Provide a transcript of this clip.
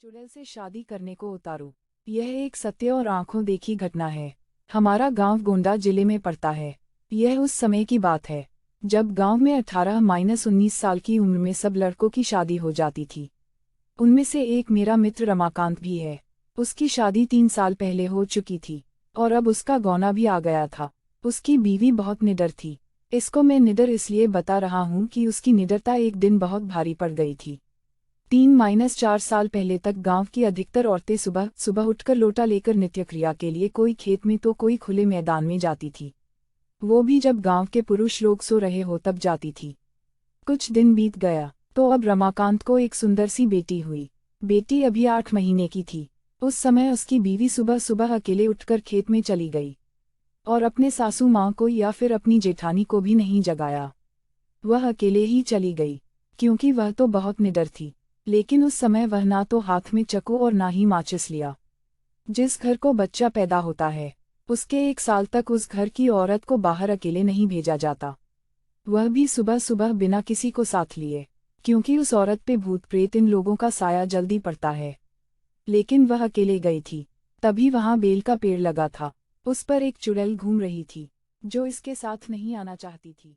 चुड़ैल से शादी करने को उतारू। यह एक सत्य और आंखों देखी घटना है। हमारा गांव गोंडा जिले में पड़ता है। यह उस समय की बात है जब गांव में 18-19 साल की उम्र में सब लड़कों की शादी हो जाती थी। उनमें से एक मेरा मित्र रमाकांत भी है। उसकी शादी 3 साल पहले हो चुकी थी और अब उसका गौना भी आ गया था। उसकी बीवी बहुत निडर थी। इसको मैं निडर इसलिए बता रहा हूँ कि उसकी निडरता एक दिन बहुत भारी पड़ गई थी। 3-4 साल पहले तक गांव की अधिकतर औरतें सुबह सुबह उठकर लोटा लेकर नित्य क्रिया के लिए कोई खेत में तो कोई खुले मैदान में जाती थी। वो भी जब गांव के पुरुष लोग सो रहे हो तब जाती थी। कुछ दिन बीत गया तो अब रमाकांत को एक सुंदर सी बेटी हुई। बेटी अभी 8 महीने की थी। उस समय उसकी बीवी सुबह सुबह अकेले उठकर खेत में चली गई और अपने सासू माँ को या फिर अपनी जेठानी को भी नहीं जगाया। वह अकेले ही चली गई क्योंकि वह तो बहुत निडर थी। लेकिन उस समय वह ना तो हाथ में चक्कू और ना ही माचिस लिया। जिस घर को बच्चा पैदा होता है उसके 1 साल तक उस घर की औरत को बाहर अकेले नहीं भेजा जाता, वह भी सुबह सुबह बिना किसी को साथ लिए, क्योंकि उस औरत पे भूत प्रेत इन लोगों का साया जल्दी पड़ता है। लेकिन वह अकेले गई थी। तभी वहां बेल का पेड़ लगा था। उस पर एक चुड़ैल घूम रही थी जो इसके साथ नहीं आना चाहती थी।